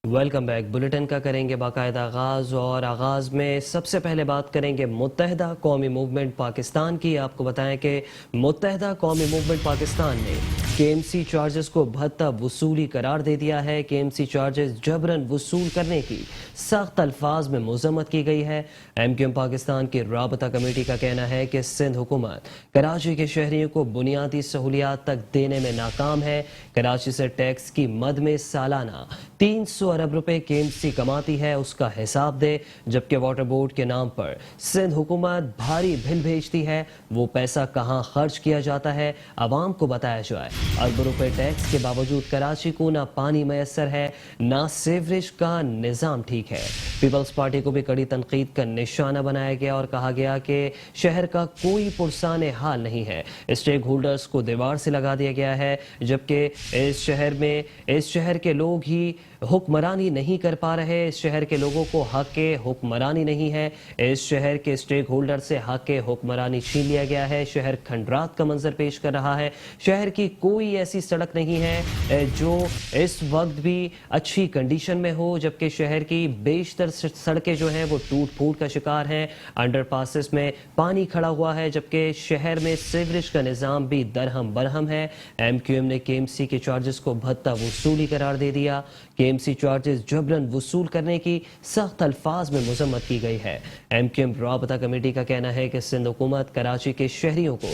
Welcome back. Bulletin کا کریں گے باقاعدہ آغاز، اور آغاز میں سب سے پہلے بات کریں گے متحدہ قومی موومنٹ پاکستان کی۔ آپ کو بتائیں کہ متحدہ قومی موومنٹ پاکستان نے کے ایم سی چارجز کو بھتہ وصولی قرار دے دیا ہے۔ کے ایم سی چارجز جبراً وصول کرنے کی سخت الفاظ میں مذمت کی گئی ہے۔ ایم کیو ایم پاکستان کی رابطہ کمیٹی کا کہنا ہے کہ سندھ حکومت کراچی کے شہریوں کو بنیادی سہولیات تک دینے میں ناکام ہے۔ کراچی سے ٹیکس کی مد میں سالانہ 300 ارب روپے کے ایم سی کماتی ہے، اس کا حساب دے، جبکہ واٹر بورڈ کے نام پر سندھ حکومت بھاری بل بھیجتی ہے۔ وہ پیسہ کہاں خرچ کیا جاتا ہے، عوام کو بتایا جائے۔ اربوں روپے ٹیکس کے باوجود کراچی کو نہ پانی میسر ہے، نہ سیوریج کا نظام ٹھیک ہے۔ پیپلز پارٹی کو بھی کڑی تنقید کا نشانہ بنایا گیا اور کہا گیا کہ شہر کا کوئی پرسان حال نہیں ہے۔ اسٹیک ہولڈرز کو دیوار سے لگا دیا گیا ہے، جبکہ اس شہر کے لوگ ہی حکمرانی نہیں کر پا رہے۔ اس شہر کے لوگوں کو حق حکمرانی نہیں ہے۔ اس شہر کے اسٹیک ہولڈر سے حق حکمرانی چھین لیا گیا ہے۔ شہر کھنڈرات کا منظر پیش کر رہا ہے۔ شہر کی کوئی ایسی سڑک نہیں ہے جو اس وقت بھی اچھی کنڈیشن میں ہو، جبکہ شہر کی بیشتر سڑکیں جو ہیں وہ ٹوٹ پھوٹ کا شکار ہیں۔ انڈر پاسز میں پانی کھڑا ہوا ہے، جبکہ شہر میں سیوریج کا نظام بھی درہم برہم ہے۔ ایم کیو ایم نے کے ایم سی کے چارجز کو بھتہ وصولی قرار دے دیا۔ کے ایم سی چارجز جبراً وصول کرنے کی سخت الفاظ میں مذمت کی گئی ہے۔ ایم کیو ایم رابطہ کمیٹی کا کہنا ہے کہ سندھ حکومت کراچی کے شہریوں کو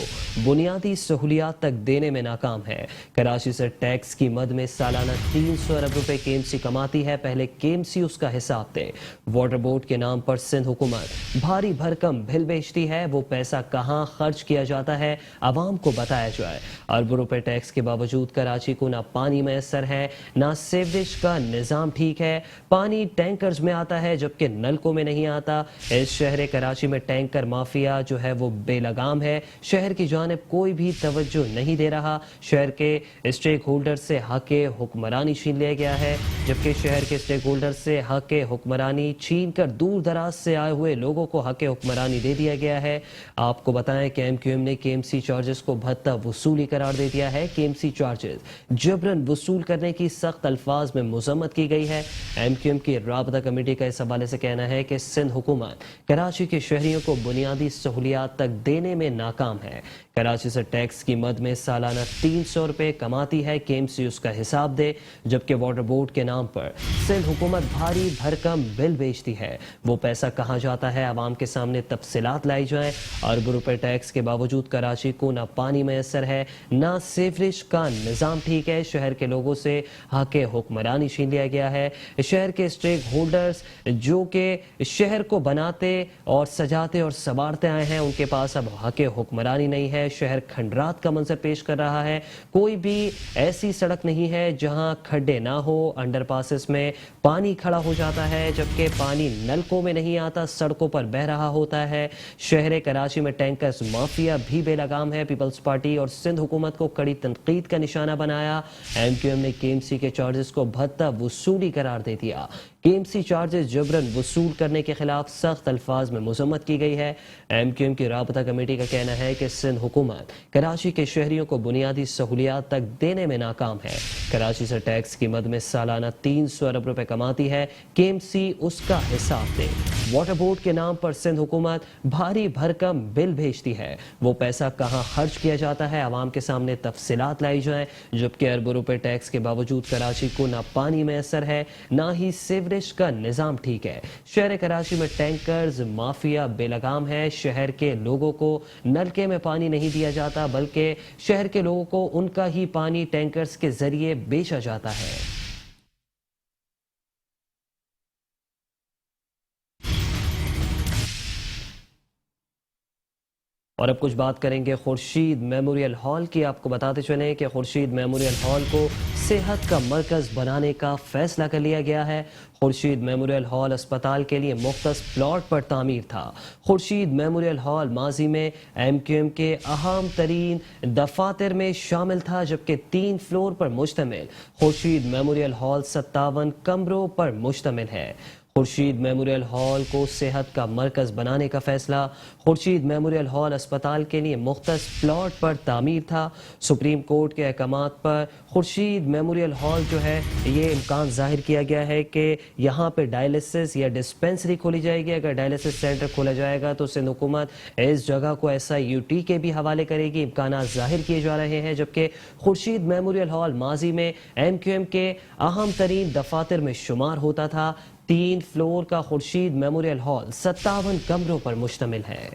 بنیادی سہولیات تک دینے میں ناکام ہے۔ کراچی سے ٹیکس کی مد میں سالانہ 300 ارب روپے کے ایم سی کماتی ہے، پہلے کے ایم سی اس کا حساب دے۔ واٹر بورڈ کے نام پر سندھ حکومت بھاری بھرکم بل بیچتی ہے، وہ پیسہ کہاں خرچ کیا جاتا ہے، عوام کو بتایا جائے۔ اربوں روپے ٹیکس کے باوجود کراچی کو نہ پانی میسر ہے، نہ سیوریج کا نظام ٹھیک ہے۔ پانی ٹینکرز میں آتا ہے، جبکہ نلکوں میں نہیں آتا۔ اس شہر کراچی میں ٹینکر مافیا جو ہے وہ بے لگام ہے۔ شہر کی جانب کوئی بھی توجہ نہیں دے رہا۔ شہر کے اسٹیک ہولڈر سے حق حکمرانی چھین لیا گیا ہے، جبکہ شہر کے اسٹیک ہولڈر سے حق حکمرانی چھین کر دور دراز سے آئے ہوئے لوگوں کو حق حکمرانی دے دیا گیا ہے۔ آپ کو بتائیں کہ ایم کیو ایم نے کے ایم سی چارجز کو بھتہ وصولی قرار دے دیا ہے۔ کے ایم سی چارجز جبراً وصول کرنے کی سخت الفاظ میں مذمت کی گئی ہے۔ ایم کیو ایم کی رابطہ کمیٹی کا اس حوالے سے کہنا ہے کہ سندھ حکومت کراچی کے شہریوں کو بنیادی سہولیات تک دینے میں ناکام ہے۔ کراچی سے ٹیکس کی مد میں سالانہ 300 روپے کماتی ہے، کے ایم سی اس کا حساب دے، جبکہ واٹر بورڈ کے نام پر سندھ حکومت بھاری بھرکم بل بیچتی ہے۔ وہ پیسہ کہاں جاتا ہے، عوام کے سامنے تفصیلات لائی جائیں۔ اربوں روپے ٹیکس کے باوجود کراچی کو نہ پانی میسر ہے، نہ سیوریج کا نظام ٹھیک ہے۔ شہر کے لوگوں سے حق حکمرانی چھین لیا گیا ہے۔ شہر کے اسٹیک ہولڈرز جو کہ شہر کو بناتے اور سجاتے اور سنوارتے آئے ہیں، ان کے پاس اب حق حکمرانی نہیں ہے۔ شہر کھنڈرات کا منظر پیش کر رہا ہے۔ کوئی بھی ایسی سڑک نہیں ہے جہاں کھڈے نہ ہو۔ انڈر پاسز میں پانی کھڑا ہو جاتا ہے، جبکہ پانی نلکوں میں نہیں آتا، سڑکوں پر بہ رہا ہوتا ہے۔ شہر کراچی میں ٹینکرز مافیا بھی بے لگام ہے۔ پیپلز پارٹی اور سندھ حکومت کو کڑی تنقید کا نشانہ بنایا۔ ایم کیو ایم نے کے ایم سی کے چارجز کو بھتہ وصولی قرار دے دیا۔ کے ایم سی چارجز جبراً وصول کرنے کے خلاف سخت الفاظ میں مذمت کی گئی ہے۔ ایم کیو ایم کی رابطہ کمیٹی کا کہنا ہے کہ سندھ حکومت کراچی کے شہریوں کو بنیادی سہولیات تک دینے میں ناکام ہے۔ کراچی سے ٹیکس کی مد میں سالانہ 300 ارب روپے کماتی ہے، کے ایم سی اس کا حساب دے۔ واٹر بورڈ کے نام پر سندھ حکومت بھاری بھرکم بل بھیجتی ہے۔ وہ پیسہ کہاں خرچ کیا جاتا ہے، عوام کے سامنے تفصیلات لائی جائیں، جبکہ اربوں روپے ٹیکس کے باوجود کراچی کو نہ پانی میسر ہے، نہ ہی سیوریج کا نظام ٹھیک ہے۔ شہر کراچی میں ٹینکرز مافیا بے لگام ہے۔ شہر کے لوگوں کو نلکے میں پانی نہیں دیا جاتا، بلکہ شہر کے لوگوں کو ان کا ہی پانی ٹینکرز کے ذریعے بیچا جاتا ہے۔ اور اب کچھ بات کریں گے خورشید میموریل ہال کی۔ آپ کو بتاتے چلیں کہ خورشید میموریل ہال کو صحت کا مرکز بنانے کا فیصلہ کر لیا گیا ہے۔ خورشید میموریل ہال اسپتال کے لیے مختص پلاٹ پر تعمیر تھا۔ خورشید میموریل ہال ماضی میں ایم کیو ایم کے اہم ترین دفاتر میں شامل تھا، جبکہ 3 فلور پر مشتمل خورشید میموریل ہال 57 کمروں پر مشتمل ہے۔ خورشید میموریل ہال کو صحت کا مرکز بنانے کا فیصلہ۔ خورشید میموریل ہال اسپتال کے لیے مختص پلاٹ پر تعمیر تھا۔ سپریم کورٹ کے احکامات پر خورشید میموریل ہال جو ہے یہ امکان ظاہر کیا گیا ہے کہ یہاں پہ ڈائلسس یا ڈسپینسری کھولی جائے گی۔ اگر ڈائلسس سینٹر کھولا جائے گا تو سندھ حکومت اس جگہ کو SIUT کے بھی حوالے کرے گی۔ امکانات ظاہر کیے جا رہے ہیں، جبکہ خورشید میموریل ہال ماضی میں MQM کے اہم ترین دفاتر میں شمار ہوتا تھا۔ 3 فلور کا خورشید میموریل ہال 57 کمروں پر مشتمل ہے۔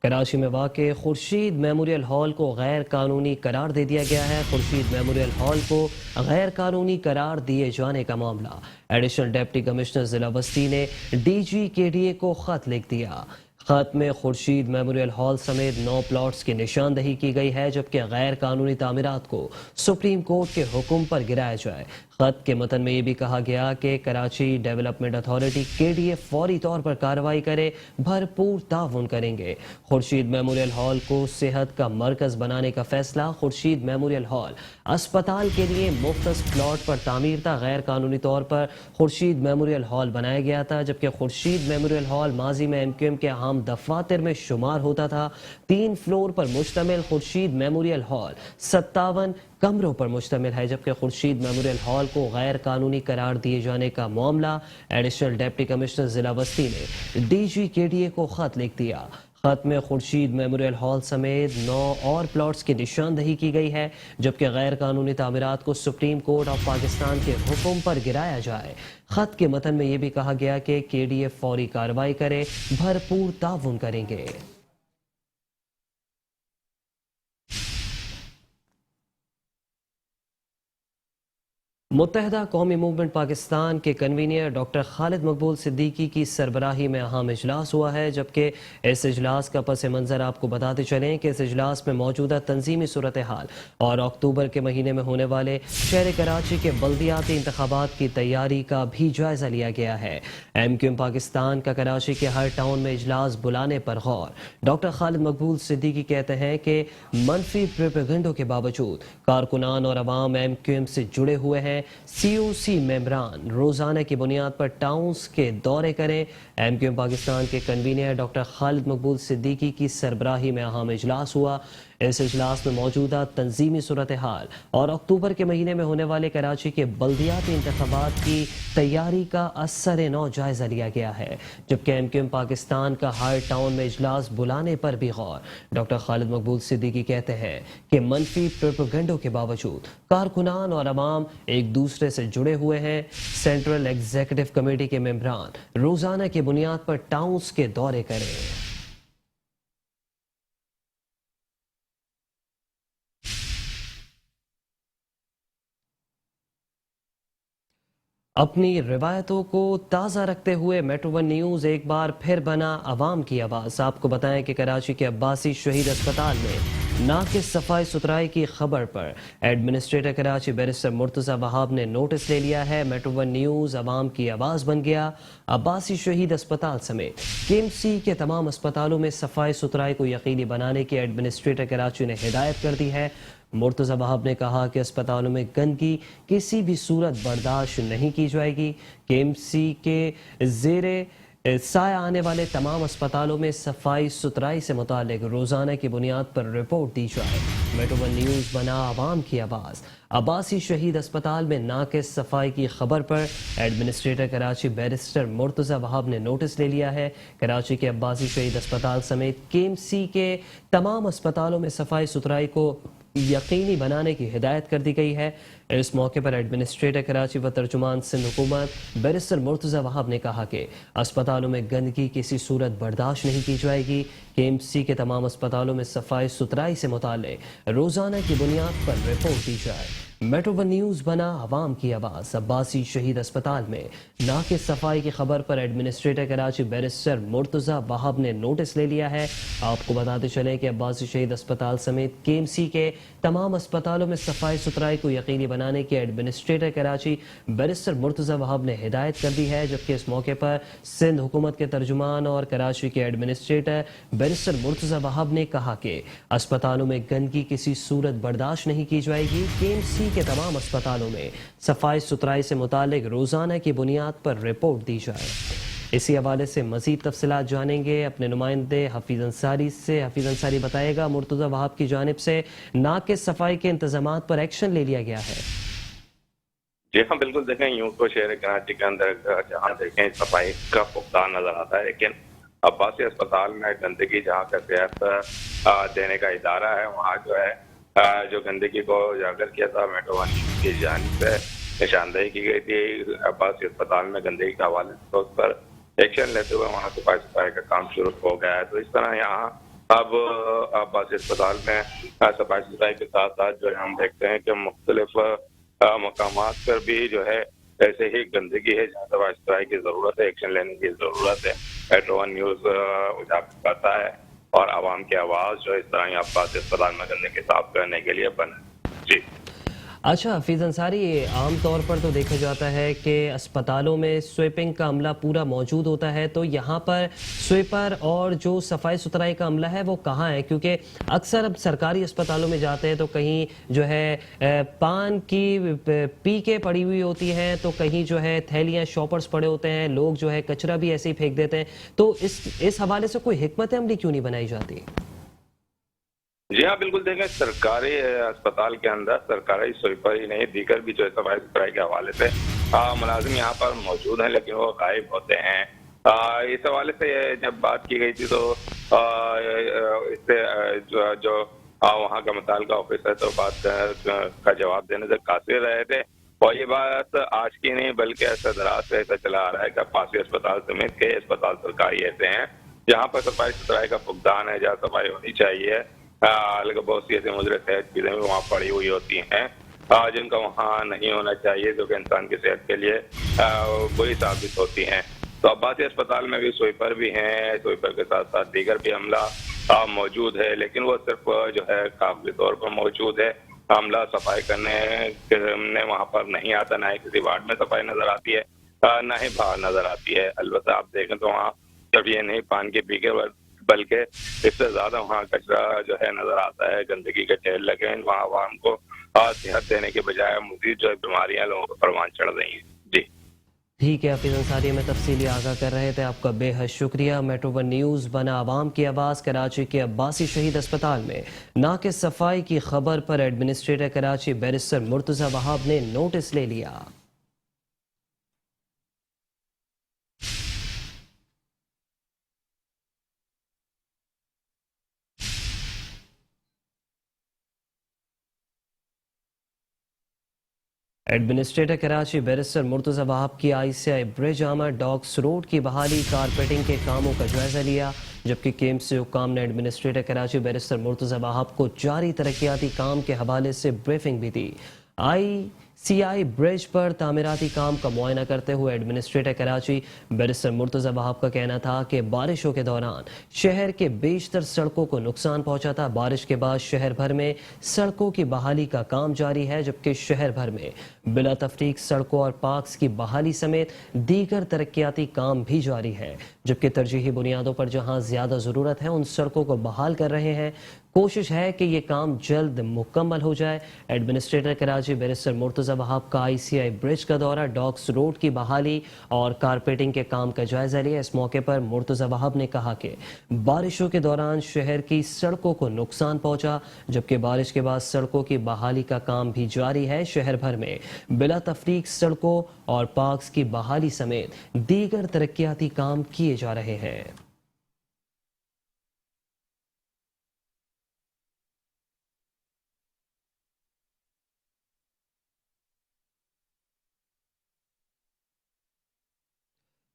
کراچی میں واقع خورشید میموریل ہال کو غیر قانونی قرار دے دیا گیا ہے۔ خورشید میموریل ہال کو غیر قانونی قرار دیے جانے کا معاملہ ایڈیشنل ڈپٹی کمشنر ضلع بستی نے DG KDA کو خط لکھ دیا۔ خط میں خورشید میموریل ہال سمیت 9 پلاٹس کی نشاندہی کی گئی ہے، جبکہ غیر قانونی تعمیرات کو سپریم کورٹ کے حکم پر گرایا جائے۔ خط کے متن میں یہ بھی کہا گیا کہ کراچی ڈیولپمنٹ اتھارٹی KDA فوری طور پر کارروائی کرے، بھرپور تعاون کریں گے۔ خورشید میموریل ہال کو صحت کا مرکز بنانے کا فیصلہ۔ خورشید میموریل ہال اسپتال کے لیے مختص پلاٹ پر تعمیر تھا۔ غیر قانونی طور پر خورشید میموریل ہال بنایا گیا تھا، جبکہ خورشید میموریل ہال ماضی میں MQM کے اہم دفاتر میں شمار ہوتا تھا۔ 3 فلور پر مشتمل خورشید میموریل ہال 57 کمروں پر مشتمل ہے، جبکہ خورشید میموریل ہال کو غیر قانونی قرار دیے جانے کا معاملہ ایڈیشنل ڈپٹی کمشنر ضلع بستی نے DG KDA کو خط لکھ دیا۔ خط میں خورشید میموریل ہال سمیت 9 اور پلاٹس کی نشاندہی کی گئی ہے، جبکہ غیر قانونی تعمیرات کو سپریم کورٹ آف پاکستان کے حکم پر گرایا جائے۔ خط کے متن میں یہ بھی کہا گیا کہ KDA فوری کارروائی کرے، بھرپور تعاون کریں گے۔ متحدہ قومی موومنٹ پاکستان کے کنوینر ڈاکٹر خالد مقبول صدیقی کی سربراہی میں اہم اجلاس ہوا ہے، جبکہ اس اجلاس کا پس منظر آپ کو بتاتے چلیں کہ اس اجلاس میں موجودہ تنظیمی صورتحال اور اکتوبر کے مہینے میں ہونے والے شہر کراچی کے بلدیاتی انتخابات کی تیاری کا بھی جائزہ لیا گیا ہے۔ MQM پاکستان کا کراچی کے ہر ٹاؤن میں اجلاس بلانے پر غور۔ ڈاکٹر خالد مقبول صدیقی کہتے ہیں کہ منفی پروپیگنڈوں کے باوجود کارکنان اور عوام MQM سے جڑے ہوئے ہیں۔ COC ممبران روزانہ کی بنیاد پر ٹاؤنز کے دورے کریں۔ MQM پاکستان کے کنوینر ڈاکٹر خالد مقبول صدیقی کی سربراہی میں اہم اجلاس ہوا۔ اس اجلاس میں موجودہ تنظیمی صورتحال اور اکتوبر کے مہینے میں ہونے والے کراچی کے بلدیاتی انتخابات کی تیاری کا اثر نو جائزہ لیا گیا ہے، جبکہ MQM پاکستان کا ہر ٹاؤن میں اجلاس بلانے پر بھی غور۔ ڈاکٹر خالد مقبول صدیقی کہتے ہیں کہ منفی پروپیگنڈوں کے باوجود کارکنان اور عوام ایک دوسرے سے جڑے ہوئے ہیں۔ سینٹرل ایگزیکٹو کمیٹی کے ممبران روزانہ کی بنیاد پر ٹاؤنز کے دورے کریں۔ اپنی روایتوں کو تازہ رکھتے ہوئے میٹرو ون نیوز ایک بار پھر بنا عوام کی آواز۔ آپ کو بتائیں کہ کراچی کے عباسی شہید اسپتال میں ناقص صفائی ستھرائی کی خبر پر ایڈمنسٹریٹر کراچی بیرسٹر مرتضی وہاب نے نوٹس لے لیا ہے۔ میٹرو ون نیوز عوام کی آواز بن گیا۔ عباسی شہید اسپتال سمیت KMC کے تمام اسپتالوں میں صفائی ستھرائی کو یقینی بنانے کی ایڈمنسٹریٹر کراچی نے ہدایت کر دی ہے۔ مرتضی وہاب نے کہا کہ اسپتالوں میں گندگی کسی بھی صورت برداشت نہیں کی جائے گی۔ KMC کے زیر سایہ آنے والے تمام اسپتالوں میں صفائی ستھرائی سے متعلق روزانہ کی بنیاد پر رپورٹ دی جائے۔ میٹرو ون نیوز بنا عوام کی آواز۔ عباسی شہید اسپتال میں ناقص صفائی کی خبر پر ایڈمنسٹریٹر کراچی بیرسٹر مرتضی وہاب نے نوٹس لے لیا ہے۔ کراچی کے عباسی شہید اسپتال سمیت KMC کے تمام اسپتالوں میں صفائی ستھرائی کو یقینی بنانے کی ہدایت کر دی گئی ہے۔ اس موقع پر ایڈمنسٹریٹر کراچی و ترجمان سندھ حکومت بیرسٹر مرتضی وہاب نے کہا کہ اسپتالوں میں گندگی کسی صورت برداشت نہیں کی جائے گی۔ KMC کے تمام اسپتالوں میں صفائی ستھرائی سے متعلق روزانہ کی بنیاد پر رپورٹ دی جائے۔ मेट्रो वन न्यूज बना आवाम की आवाज। अब्बासी शहीद अस्पताल में नाके सफाई की खबर पर एडमिनिस्ट्रेटर कराची बैरिस्टर मुर्तजा वहाब ने नोटिस ले लिया है। आपको बताते चलें कि अब्बासी शहीद अस्पताल समेत केएमसी के तमाम अस्पतालों में सफाई सुथराई को यकीनी बनाने की एडमिनिस्ट्रेटर कराची बैरिस्टर मुर्तजा वहाब ने हिदायत कर दी है। जबकि इस मौके पर सिंध हुकूमत के तर्जुमान और कराची के एडमिनिस्ट्रेटर बैरिस्टर मुर्तजा वहाब ने कहा कि अस्पतालों में गंदगी किसी सूरत बर्दाश्त नहीं की जाएगी। केएमसी के तमाम अस्पतालों में सफाई सुथराई से मुतालिक रोजाना की बुनियाद पर रिपोर्ट दी जाए। इसी हवाले से मजीद तफसीलात जानेंगे अपने नुमाइंदे हफीज अंसारी से। हफीज अंसारी बताएगा, मुर्तजा वहाब की जानिब से नाक के सफाई के इंतजामात पर एक्शन ले लिया गया है। जी हाँ, बिल्कुल। देखें, यूं तो शहर कराची के अंदर जहाँ देखें सफाई का पुख्ता नजर आता है, लेकिन अब्बासी अस्पताल में गंदगी जहाँ कैफियत देने का इदारा है, वहाँ जो है जो गंदगी को उजागर किया था मेट्रो वन की जानिब से निशानदेही की गई थी। अब्बासी अस्पताल में गंदगी के हवाले से तो उस पर एक्शन लेते हुए वहाँ सफाई सुथराई का काम शुरू हो गया है। तो इस तरह यहाँ अब अब्बासी अस्पताल में सफाई सुथराई के साथ साथ जो है हम देखते हैं कि मुख्तलिफ मकामात पर भी जो है ऐसे ही गंदगी है जहाँ सफाई सुथराई की जरूरत है, एक्शन लेने की जरूरत है। मेट्रो वन न्यूज उजागर करता है और आवाम की आवाज जो इस तरह अब्बासी अस्पताल में गंदगी साफ करने के लिए बना। जी अच्छा हफीज अंसारी, आम तौर पर तो देखा जाता है कि अस्पतालों में स्वीपिंग का अमला पूरा मौजूद होता है, तो यहाँ पर स्वीपर और जो सफाई सुथराई का अमला है वो कहाँ है? क्योंकि अक्सर अब सरकारी अस्पतालों में जाते हैं तो कहीं जो है पान की पीके पड़ी हुई होती हैं, तो कहीं जो है थैलियाँ शॉपर्स पड़े होते हैं, लोग जो है कचरा भी ऐसे ही फेंक देते हैं। तो इस हवाले से कोई हिकमत अमली क्यों नहीं बनाई जाती? जी हाँ, बिल्कुल। देखें, सरकारी अस्पताल के अंदर सरकारी स्वीपर ही नहीं, दीगर भी जो है सफाई सुथराई के हवाले से मुलाजिम यहाँ पर मौजूद हैं, लेकिन वो गायब होते हैं। इस हवाले से जब बात की गई थी तो इससे जो वहाँ का मुताल्लिका ऑफिसर है तो बात का जवाब देने से कासिर रहे थे। और ये बात आज की नहीं बल्कि ऐसा दराज से ऐसा चला आ रहा है कि अब्बासी अस्पताल समेत कई अस्पताल सरकारी ऐसे हैं जहाँ पर सफाई सुथराई का फुकदान है, जहाँ सफाई होनी चाहिए। बहुत सी ऐसी मुजरे सेहत चीजें भी वहाँ पड़ी हुई होती हैं जिनका वहाँ नहीं होना चाहिए, जो कि इंसान की सेहत के लिए बुरी साबित होती हैं। तो अब्बासी अस्पताल में भी स्वीपर भी हैं, स्वीपर के साथ साथ दीगर भी अमला मौजूद है, लेकिन वो सिर्फ जो है काफी तौर पर मौजूद है। अमला सफाई करने वहाँ पर नहीं आता, ना ही किसी वार्ड में सफाई नजर आती है, ना ही बाहर नजर आती है। अलबत्ता आप देखें तो वहाँ जब ये नहीं पान के पीके बल्कि इससे ज्यादा वहाँ कचरा जो है नजर आता है, गंदगी के ढेर लगे हैं। वहाँ आवाम को सेहत देने के बजाय मजीद जो है बीमारियां लोगों को परवान चढ़ रही हैं। जी ठीक है, हफीज अंसारी में तफसीली आगाह कर रहे थे, आपका बेहद शुक्रिया। मेट्रो वन न्यूज़ बना आवाम की आवाज़। कराची के अब्बासी शहीद अस्पताल में नाके सफाई की खबर पर एडमिनिस्ट्रेटर कराची बैरिस्टर मुर्तजा वहाब ने नोटिस ले लिया। एडमिनिस्ट्रेटर कराची बैरिस्टर मुर्तजा वहाब की ICI ब्रिज आमर डॉक्स रोड की बहाली कारपेटिंग के कामों का जायजा लिया। जबकि केएमसी हुक्काम ने एडमिनिस्ट्रेटर कराची बैरिस्टर मुर्तजा वहाब को जारी तरक्याती काम के हवाले से ब्रीफिंग भी दी। ICI ब्रिज पर तामीराती काम का मुआयना करते हुए एडमिनिस्ट्रेटर कराची बैरिस्टर मुर्तजा वहाब का कहना था कि बारिशों के दौरान शहर के बेशतर सड़कों को नुकसान पहुंचा था। बारिश के बाद शहर भर में सड़कों की बहाली का काम जारी है, जबकि शहर भर में बिला तफरीक सड़कों और पार्क्स की बहाली समेत दीगर तरक्याती काम भी जारी है। जबकि तरजीही बुनियादों पर जहां ज्यादा जरूरत है उन सड़कों को बहाल कर रहे हैं। कोशिश है कि ये काम जल्द मुकम्मल हो जाए। एडमिनिस्ट्रेटर कराची बैरिस्टर मुर्तजा वहाब का ICI ब्रिज का दौरा, डॉक्स रोड की बहाली और कारपेटिंग के काम का जायजा लिया। इस मौके पर मुर्तजा वहाब ने कहा कि बारिशों के दौरान शहर की सड़कों को नुकसान पहुंचा, जबकि बारिश के बाद सड़कों की बहाली का काम भी जारी है। शहर भर में बिला तफरीक सड़कों और पार्क्स की बहाली समेत दीगर तरक्याती काम किए जा रहे हैं।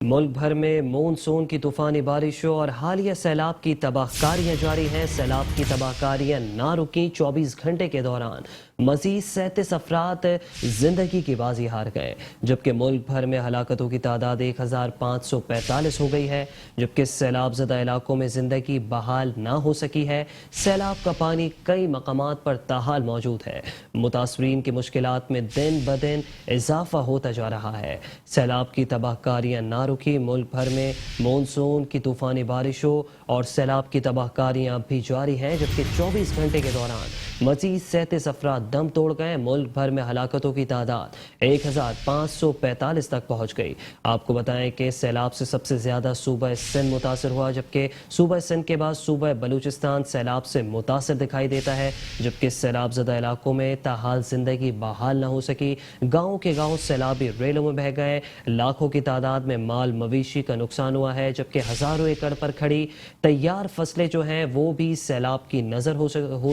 मुल्क भर में मानसून की तूफानी बारिशों और हालिया सैलाब की तबाहकारियां जारी हैं। सैलाब की तबाहकारियां ना रुकी। 24 घंटे के दौरान मजीद 37 अफराद जिंदगी की बाजी हार गए, जबकि मुल्क भर में हलाकतों की तादाद 1545 हो गई है। जबकि सैलाब ज़दा इलाकों में जिंदगी बहाल ना हो सकी है। सैलाब का पानी कई मकामात पर ताहाल मौजूद है। मुतासरीन की मुश्किलात में दिन ब दिन इजाफा होता जा रहा है। सैलाब की तबाहकारियां ना रुकी। मुल्क भर में मानसून की तूफानी बारिशों और सैलाब की तबाहकारियां अब भी जारी हैं, जबकि 24 घंटे के दौरान मजीद 37 अफराद दम तोड़ गए। मुल्क भर में हलाकतों की तादाद 1545 तक पहुंच गई। आपको बताएं कि सैलाब से सबसे ज्यादा सूबा सिंध मुतासर हुआ, जबकि सूबा सिंध के बाद सूबा बलूचिस्तान सैलाब से मुतासर दिखाई देता है। जबकि सैलाब ज़दा इलाकों में ताहाल जिंदगी बहाल न हो सकी। गाँव के गाँव सैलाबी रेलों में बह गए। लाखों की तादाद में माल मवेशी का नुकसान हुआ है, जबकि हजारों एकड़ पर खड़ी तैयार फसलें जो हैं वो भी सैलाब की नजर हो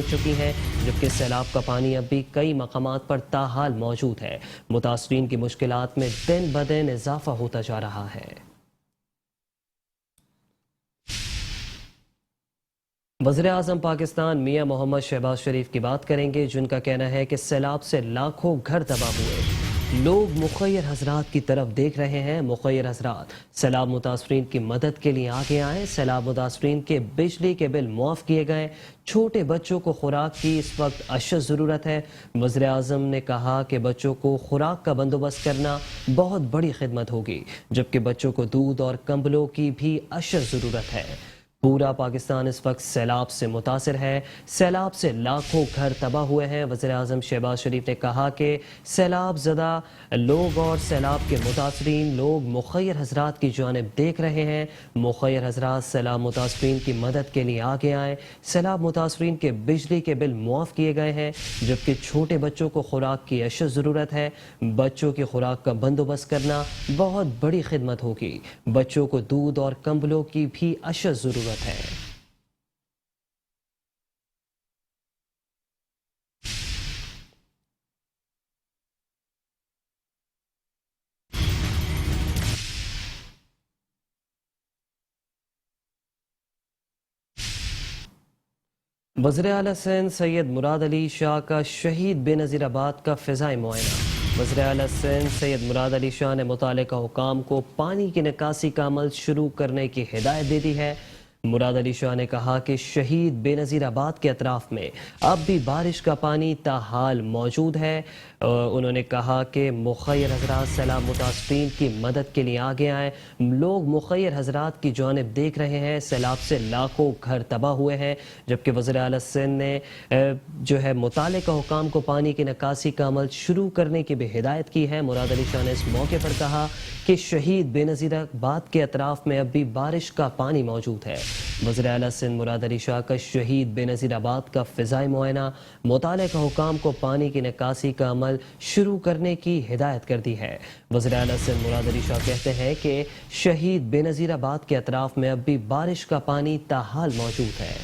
चुकी हैं। जबकि सैलाब का पानी अब भी कई मकामात पर ताहाल मौजूद है। मुतासरीन की मुश्किलात में दिन ब दिन इजाफा होता जा रहा है। वज़ीर-ए-आज़म पाकिस्तान मियां मोहम्मद शहबाज शरीफ की बात करेंगे, जिनका कहना है कि सैलाब से लाखों घर तबाह हुए। लोग मुखय्यर हजरात की तरफ देख रहे हैं। मुखय्यर हजरात सैलाब मुतासरीन की मदद के लिए आगे आए। सैलाब मुतासरीन के बिजली के बिल मुआफ किए गए। छोटे बच्चों को खुराक की इस वक्त अशद ज़रूरत है। वज़ीर-ए-आज़म ने कहा कि बच्चों को खुराक का बंदोबस्त करना बहुत बड़ी खिदमत होगी, जबकि बच्चों को दूध और कंबलों की भी अशद ज़रूरत है। पूरा पाकिस्तान इस वक्त सैलाब से मुतासिर है। सैलाब से लाखों घर तबाह हुए हैं। वज़ीर-ए-आज़म शहबाज शरीफ ने कहा कि सैलाब ज़दा लोग और सैलाब के मुतासरीन लोग मुखय्यर हजरात की जानिब देख रहे हैं। मुखय्यर हजरात सैलाब मुतासरीन की मदद के लिए आगे आए। सैलाब मुतासरीन के बिजली के बिल मुआफ किए गए हैं, जबकि छोटे बच्चों को खुराक की अशद ज़रूरत है। बच्चों की खुराक का बंदोबस्त करना बहुत बड़ी खिदमत होगी। बच्चों को दूध और कंबलों की भी अशद ज़रूरत है। वज़ीर आला सिंध सैयद मुराद अली शाह का शहीद बेनज़ीराबाद का फ़िज़ाई मुआयना। वज़ीर आला सिंध सैयद मुराद अली शाह ने मुतालिका हुकाम को पानी की निकासी का अमल शुरू करने की हिदायत दे दी है। मुराद अली शाह ने कहा कि शहीद बेनज़ीराबाद के अतराफ में अब भी बारिश का पानी ताहाल मौजूद है। उन्होंने कहा कि मुखय्यर हजरात सैलाब मुतासरीन की मदद के लिए आगे आए। लोग मुखय्यर हजरात की जानिब देख रहे हैं। सैलाब से लाखों घर तबाह हुए हैं, जबकि वज़ीर आला सिंध ने जो है मुतालिका हुकाम को पानी की निकासी का अमल शुरू करने की भी हिदायत की है। मुराद अली शाह ने इस मौके पर कहा कि शहीद बेनज़ीराबाद के अतराफ में अब भी बारिश का पानी मौजूद है। वज़ीर आला सिंध मुराद अली शाह का शहीद बेनज़ीराबाद का फ़िज़ाई मुआयना मुतालिका हुकाम को पानी की निकासी का अमल शुरू करने की हिदायत कर दी है। वज़ीर आला सिंध मुराद अली शाह कहते हैं कि शहीद बेनज़ीराबाद के अतराफ में अब भी बारिश का पानी ताहाल मौजूद है।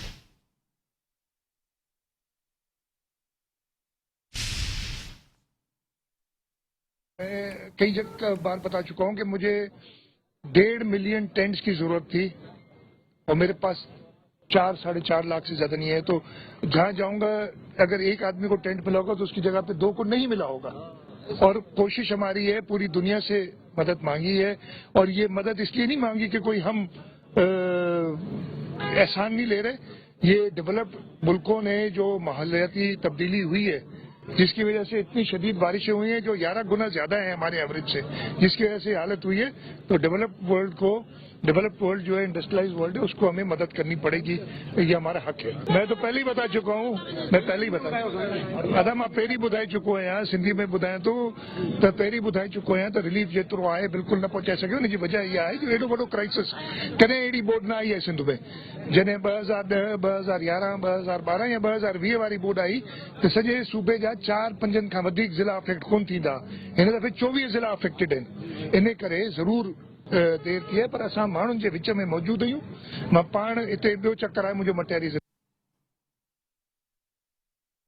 मैं कई बार बता चुका हूं कि मुझे 1.5 मिलियन टेंट्स की जरूरत थी और मेरे पास 4-4.5 लाख से ज्यादा नहीं है। तो जहां जाऊंगा अगर एक आदमी को टेंट मिला होगा तो उसकी जगह पे 2 को नहीं मिला होगा। और कोशिश हमारी है, पूरी दुनिया से मदद मांगी है, और ये मदद इसलिए नहीं मांगी कि कोई हम एहसान नहीं ले रहे। ये डेवलप्ड मुल्कों ने जो माहौलियाती तब्दीली हुई है, जिसकी वजह से इतनी शदीद बारिशें हुई हैं जो 11 गुना ज्यादा है हमारे एवरेज से, जिसकी वजह से हालत हुई है। तो डेवलप्ड वर्ल्ड जो है, इंडस्ट्रियलाइज वर्ल्ड है, उसको हमें मदद करनी पड़ेगी। ये हमारा हक है। मैं तो पहले ही बता चुका हूँ, अदम आप पहिरीं ॿुधाए चुको आहियां, सिंधी में ॿुधायां तो पहिरीं ॿुधाए चुको आहियां त रिलीफ जेतिरो आहे बिल्कुल न पहुचाए सघियो। हुनजी वजह इहा आहे कि एॾो वॾो क्राइसिस कॾहिं अहिड़ी बोड न आई आहे सिंध में। जॾहिं 2010, 2011, 2012 या 2020 वारी बोड आई त सॼे सूबे जा 4-5 खां वधीक ज़िला अफेक्ट कोन थींदा। हिन दफ़े 24 ज़िला अफेक्टेड आहिनि। इन करे ज़रूर देर थी है, पर असां माण्हुनि जे विच में मौजूद आहियूं। मां पाण हिते ॿियो चक्कर आहे मुंहिंजो मटियारी।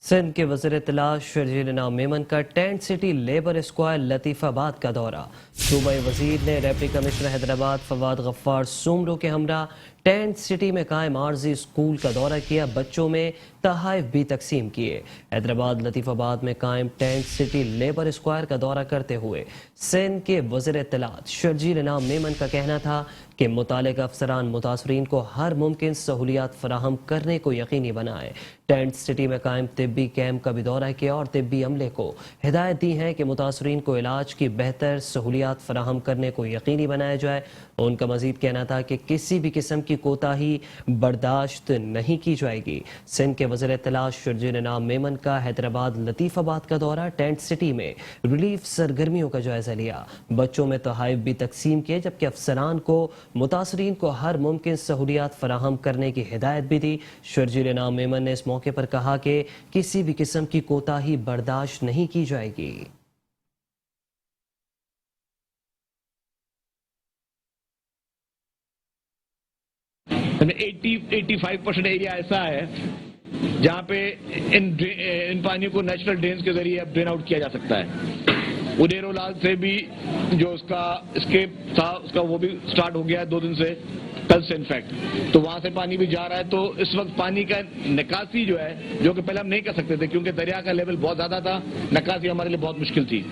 سندھ کے وزیر اطلاع شرجیل انعام میمن کا ٹینٹ سٹی لیبر اسکوائر لطیف آباد کا دورہ۔ صوبائی وزیر نے ڈپٹی کمشنر حیدرآباد فواد غفار سومرو کے ہمراہ ٹینٹ سٹی میں قائم عارضی اسکول کا دورہ کیا، بچوں میں تحائف بھی تقسیم کیے۔ حیدرآباد لطیف آباد میں قائم ٹینٹ سٹی لیبر اسکوائر کا دورہ کرتے ہوئے سندھ کے وزیر اطلاعات شرجیل انعام میمن کا کہنا تھا کہ متعلقہ افسران متاثرین کو ہر ممکن سہولیات فراہم کرنے کو یقینی بنائے۔ ٹینٹ سٹی میں قائم طبی کیمپ کا بھی دورہ کیا اور طبی عملے کو ہدایت دی ہے کہ متاثرین کو علاج کی بہتر سہولیات فراہم کرنے کو یقینی بنایا جائے۔ ان کا مزید کہنا تھا کہ کسی بھی قسم کی کوتاہی برداشت نہیں کی جائے گی۔ سندھ کے وزیر اطلاع شرجیل انعام میمن کا حیدرآباد لطیف آباد کا دورہ، ٹینٹ سٹی میں ریلیف سرگرمیوں کا جائزہ لیا، بچوں میں تحائف بھی تقسیم کیے، جبکہ افسران کو متاثرین کو ہر ممکن سہولیات فراہم کرنے کی ہدایت بھی دی۔ شرجیل انعام میمن نے اس موقع پر کہا کہ کسی بھی قسم کی کوتاہی برداشت نہیں کی جائے گی۔ 85% ایریا ایسا ہے جہاں پہ ان پانیوں کو نیچرل ڈرینز کے ذریعے اب ڈرین آؤٹ کیا جا سکتا ہے۔ ادیرو لال سے بھی جو اس کا اسکیپ تھا اس کا وہ بھی سٹارٹ ہو گیا ہے 2 دن سے، کل سے انفیکٹ، تو وہاں سے پانی بھی جا رہا ہے۔ تو اس وقت پانی کا نکاسی جو ہے، جو کہ پہلے ہم نہیں کر سکتے تھے کیونکہ دریا کا لیول بہت زیادہ تھا، نکاسی ہمارے لیے بہت مشکل تھی،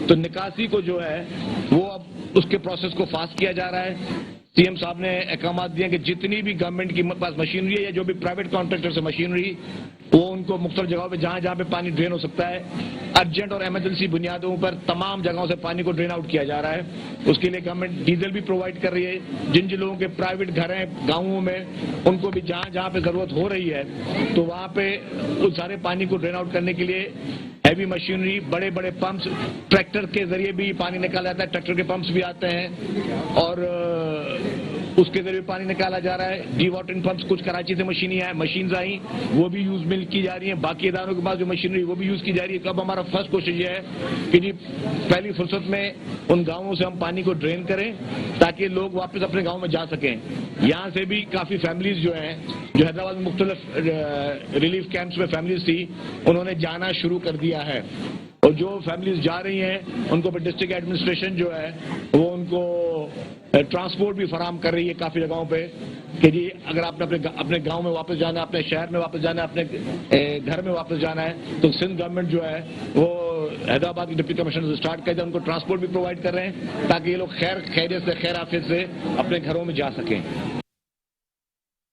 تو نکاسی کو جو ہے وہ اب اس کے پروسیس کو فاسٹ کیا جا رہا ہے۔ سی ایم صاحب نے احکامات دیے کہ جتنی بھی گورنمنٹ کی پاس مشینری ہے یا جو بھی پرائیویٹ کانٹریکٹر سے مشینری، وہ ان کو مختلف جگہوں پہ جہاں جہاں پہ پانی ڈرین ہو سکتا ہے، ارجنٹ اور ایمرجنسی بنیادوں پر تمام جگہوں سے پانی کو ڈرین آؤٹ کیا جا رہا ہے۔ اس کے لیے گورنمنٹ ڈیزل بھی پرووائڈ کر رہی ہے، جن لوگوں کے پرائیویٹ گھر ہیں گاؤں میں، ان کو بھی جہاں جہاں پہ ضرورت ہو رہی ہے تو وہاں پہ اس سارے پانی کو ڈرین آؤٹ کرنے کے لیے ہیوی مشینری، بڑے بڑے پمپس، ٹریکٹر کے ذریعے بھی پانی نکالا جاتا ہے، ٹریکٹر کے پمپس بھی آتے ہیں اور اس کے ذریعے پانی نکالا جا رہا ہے۔ ڈی واٹرنگ پمپس کچھ کراچی سے مشینز آئیں، وہ بھی یوز مل کی جا رہی ہیں، باقی اداروں کے پاس جو مشینری وہ بھی یوز کی جا رہی ہے۔ اب ہمارا فرسٹ کوشش یہ ہے کہ جی پہلی فرصت میں ان گاؤں سے ہم پانی کو ڈرین کریں تاکہ لوگ واپس اپنے گاؤں میں جا سکیں۔ یہاں سے بھی کافی فیملیز جو ہیں، جو حیدرآباد میں مختلف ریلیف کیمپس میں فیملیز تھی، انہوں نے جانا شروع کر دیا ہے، اور جو فیملیز جا رہی ہیں ان کو ڈسٹرکٹ ایڈمنسٹریشن جو ہے وہ ان کو ٹرانسپورٹ بھی فراہم کر رہی ہے کافی جگہوں پہ کہ جی اگر آپ نے اپنے گاؤں میں واپس جانا ہے، اپنے شہر میں واپس جانا ہے، اپنے گھر میں واپس جانا ہے، تو سندھ گورنمنٹ جو ہے وہ حیدرآباد کی ڈپٹی کمشنر سے اسٹارٹ کر دیا، ان کو ٹرانسپورٹ بھی پرووائڈ کر رہے ہیں تاکہ یہ لوگ خیریت سے خیر عافیت سے اپنے گھروں میں جا سکیں۔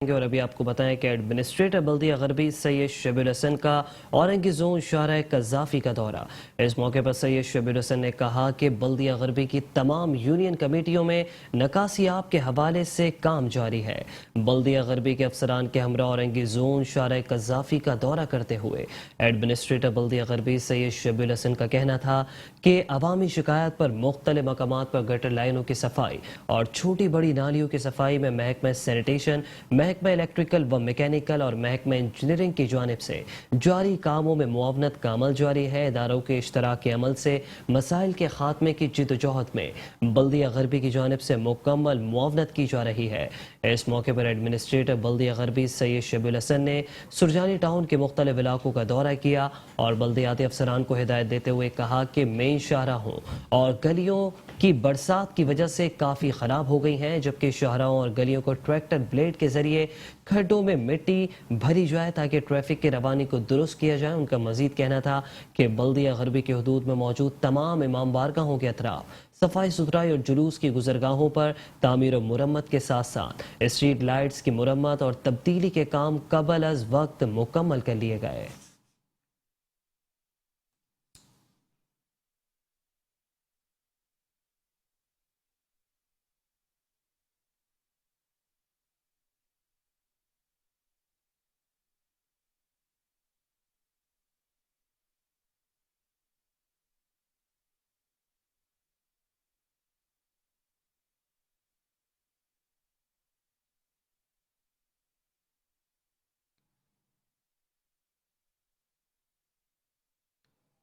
اور ابھی آپ کو بتائیں کہ ایڈمنسٹریٹر بلدیہ غربی سید شبیر حسن کا اورنگی زون شارع قذافی کا دورہ۔ اس موقع پر سید شبیر حسن نے کہا کہ بلدیہ غربی کی تمام یونین کمیٹیوں میں نکاسی آب کے حوالے سے کام جاری ہے۔ بلدیہ غربی کے افسران کے ہمراہ اورنگی زون شارع قذافی کا دورہ کرتے ہوئے ایڈمنسٹریٹر بلدیہ غربی سید شبیر حسن کا کہنا تھا کہ عوامی شکایات پر مختلف مقامات پر گٹر لائنوں کی صفائی اور چھوٹی بڑی نالیوں کی صفائی میں محکمہ سینیٹیشن، محکمہ الیکٹریکل و میکینیکل اور محکمہ انجینئرنگ کی جانب سے جاری کاموں میں معاونت کا عمل جاری ہے۔ اداروں کے اشتراکی عمل سے مسائل کے خاتمے کی جدوجہد میں بلدیہ غربی کی جانب سے مکمل معاونت کی جا رہی ہے۔ اس موقع پر ایڈمنسٹریٹر بلدیہ غربی سید شبیر حسن نے سرجانی ٹاؤن کے مختلف علاقوں کا دورہ کیا اور بلدیاتی افسران کو ہدایت دیتے ہوئے کہا کہ مین شاہراہوں اور گلیوں کی برسات کی وجہ سے کافی خراب ہو گئی ہیں، جبکہ شاہراہوں اور گلیوں کو ٹریکٹر بلیڈ کے ذریعے کھڈوں میں مٹی بھری جائے تاکہ ٹریفک کی روانی کو درست کیا جائے۔ ان کا مزید کہنا تھا کہ بلدیہ غربی کی حدود میں موجود تمام امام بارگاہوں کے اطراف صفائی ستھرائی اور جلوس کی گزرگاہوں پر تعمیر و مرمت کے ساتھ ساتھ اسٹریٹ لائٹس کی مرمت اور تبدیلی کے کام قبل از وقت مکمل کر لیے گئے۔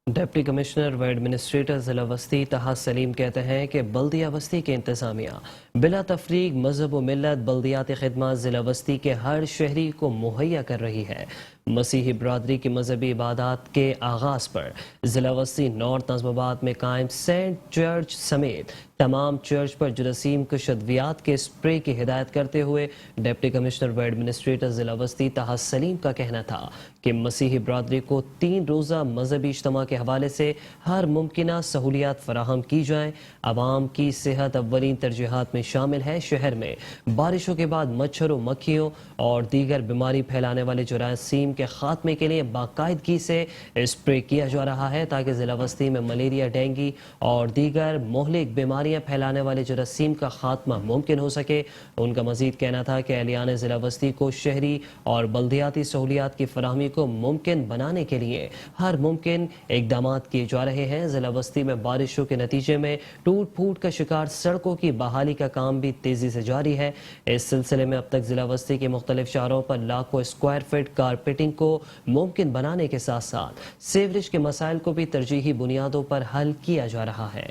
ڈپٹی کمشنر و ایڈمنسٹریٹر ضلع وسطی طہا سلیم کہتے ہیں کہ بلدیہ وسطی کے انتظامیہ بلا تفریق مذہب و ملت بلدیاتی خدمات ضلع وسطی کے ہر شہری کو مہیا کر رہی ہے۔ मसीही बरादरी की मजहबी इबादत के आगाज पर जिला वस्ती नॉर्थ नाज़िमाबाद में कायम सेंट चर्च समेत तमाम चर्च पर जरासीम कशदवियात के स्प्रे की हिदायत करते हुए डिप्टी कमिश्नर व एडमिनिस्ट्रेटर जिला वस्ती ताहा सलीम का कहना था कि मसीही बरादरी को 3 रोज़ा मजहबी इज्तिमा के हवाले से हर मुमकिन सहूलियात फराहम की जाएं। आवाम की सेहत अव्वलीन तरजीहात में शामिल है। शहर में बारिशों के बाद मच्छरों, मक्खियों और दीगर बीमारी फैलाने वाले जरासीम के खात्मे के लिए बाकायदगी से स्प्रे किया जा रहा है ताकि जिला वस्ती में मलेरिया, डेंगू और दीगर मोहलिक बीमारियां फैलाने वाले जरासीम का खात्मा मुमकिन हो सके। उनका मजीद कहना था कि अहलियान जिला वस्ती को शहरी और बल्दियाती सहूलियात की फराहमी को मुमकिन बनाने के लिए हर मुमकिन इकदाम किए जा रहे हैं। जिला वस्ती में बारिशों के नतीजे में टूट फूट का शिकार सड़कों की बहाली का काम भी तेजी से जारी है। इस सिलसिले में अब तक जिला वस्ती के मुख्तलिफ शहरों पर लाखों स्क्वायर फीट कारपेटिंग को मुमकिन बनाने के साथ साथ सीवरेज के मसाइल को भी तरजीही बुनियादों पर हल किया जा रहा है।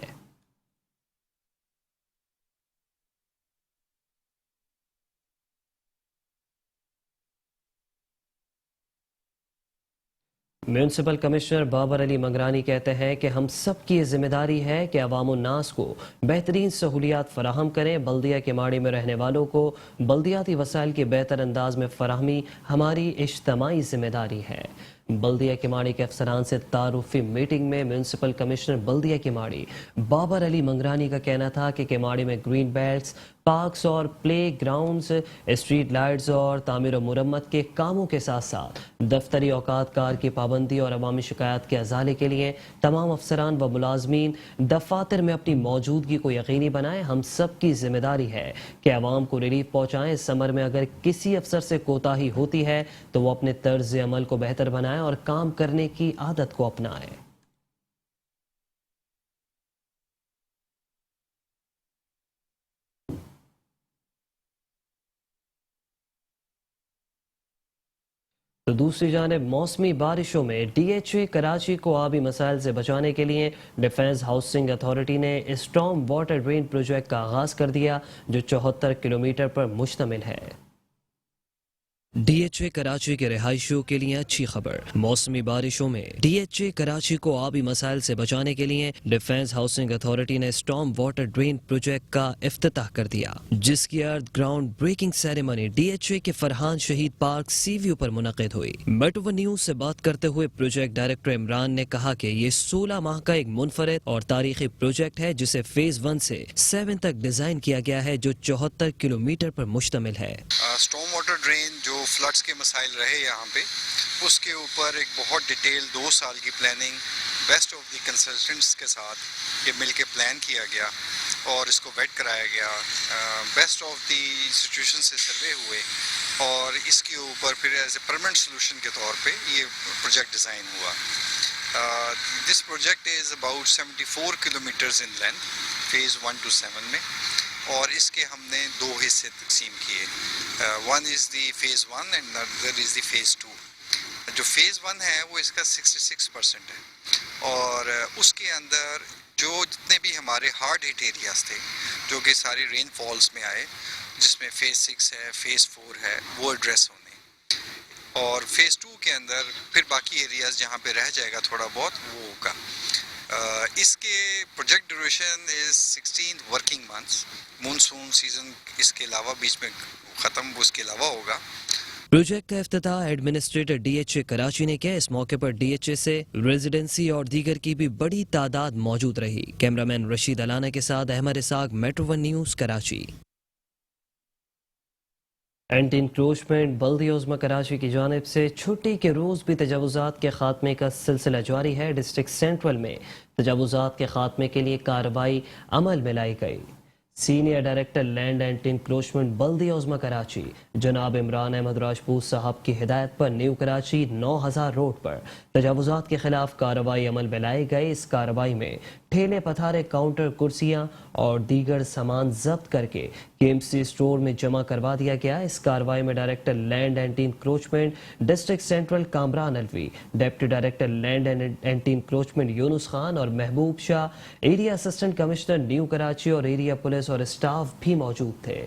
म्यूनसिपल कमिश्नर बाबर अली मंगरानी कहते हैं कि हम सब की जिम्मेदारी है कि अवाम नास को बेहतरीन सहूलियात फराहम करें। बल्दिया के माड़ी में रहने वालों को बल्दियाती वसाइल की बेहतर अंदाज में फराहमी हमारी इज्तिमाई जिम्मेदारी है। बल्दिया के माड़ी के अफसरान से तारुफी मीटिंग में म्यूनसिपल कमिश्नर बल्दिया के माड़ी बाबर अली मंगरानी का कहना था कि केमाड़ी में ग्रीन बेल्ट्स, पार्क्स और प्ले ग्राउंड्स, स्ट्रीट लाइट्स और तामीर और मुरम्मत के कामों के साथ साथ दफ्तरी औकात कार की पाबंदी और अवामी शिकायत के अजाले के लिए तमाम अफसरान व मुलाजमीन दफातर में अपनी मौजूदगी को यकीनी बनाएं। हम सब की जिम्मेदारी है कि अवाम को रिलीफ पहुँचाएं। इस समर में अगर किसी अफसर से कोताही होती है तो वो अपने तर्ज अमल को बेहतर बनाएं और काम करने की आदत को अपनाएं। तो दूसरी जानिब मौसमी बारिशों में DHA कराची को आबी मसाइल से बचाने के लिए डिफेंस हाउसिंग अथॉरिटी ने स्टॉर्म वाटर ड्रेन प्रोजेक्ट का आगाज कर दिया जो 74 किलोमीटर पर मुश्तमिल है। DHA कराची के रिहायशियों के लिए अच्छी खबर। मौसमी बारिशों में DHA कराची को आबी मसाइल से बचाने के लिए डिफेंस हाउसिंग अथॉरिटी ने स्टॉर्म वाटर ड्रेन प्रोजेक्ट का इफ्तिताह कर दिया, जिसकी अर्थ ग्राउंड ब्रेकिंग सेरेमनी DHA के फरहान शहीद पार्क सीव्यू पर मुनक़िद हुई। मेट्रो न्यूज से बात करते हुए प्रोजेक्ट डायरेक्टर इमरान ने कहा कि ये 16 माह का एक मुनफरद और तारीखी प्रोजेक्ट है जिसे फेज 1 से 7 तक डिजाइन किया गया है जो 74 किलोमीटर पर मुश्तमिल है। स्टॉर्म वाटर ड्रेन जो फ्लड्स के मसाइल रहे यहाँ पे, उसके ऊपर एक बहुत डिटेल 2 साल की planning best of the consultants के साथ ये मिलके प्लान किया गया और इसको वेट कराया गया। बेस्ट ऑफ द इंस्टीट्यूशन से सर्वे हुए और इसके ऊपर फिर एज ए परमानेंट सोल्यूशन के तौर पे ये प्रोजेक्ट डिज़ाइन हुआ। This project is about 74 kilometres in length phase 1 to 7 में, और इसके हमने 2 हिस्से तकसीम किए। One is the phase 1 and other is the phase 2। जो फेज़ 1 है वो इसका 66% है और उसके अंदर जो जितने भी हमारे हार्ड हिट एरियाज थे जो कि सारे रेन फॉल्स में आए, जिसमें फेज़ 6 है, फेज़ 4 है, वो एड्रेस होने, और फेज़ 2 के अंदर फिर बाकी एरियाज जहाँ पे रह जाएगा थोड़ा बहुत वो होगा। इसके project duration is 16 working months. Monsoon season इसके अलावा बीच में ख़त्म, वो इसके अलावा होगा। प्रोजेक्ट का इफ्तिताह एडमिनिस्ट्रेटर DHA कराची ने किया। इस मौके पर DHA से रेजिडेंसी और दीगर की भी बड़ी तादाद मौजूद रही। कैमरामैन रशीद अलाना के साथ Ahmed Ishaq, metro 1 news Karachi. Anti encroachment बल्दिया उज़्मा कराची की जानिब से छुट्टी के रोज़ भी तजावुज़ात के खात्मे का सिलसिला जारी है। डिस्ट्रिक्ट सेंट्रल में तजावुज़ात के खात्मे के लिए कार्रवाई अमल में लाई गई। Senior director land anti encroachment बल्दिया उज़्मा कराची जनाब इमरान अहमद राजपूत साहब की हिदायत पर न्यू कराची 9000 रोड पर तजावुज़ात के खिलाफ कार्रवाई अमल में लाई गई। इस कार्रवाई में ठेले पथारे, काउंटर, कुर्सियां और दीगर सामान जब्त करके KMC स्टोर में जमा करवा दिया गया। इस कार्रवाई में director land anti encroachment district central Kamran Alvi, deputy director land anti encroachment Yunus Khan और महबूब Shah, area assistant commissioner new Karachi और एरिया पुलिस और स्टाफ भी मौजूद थे।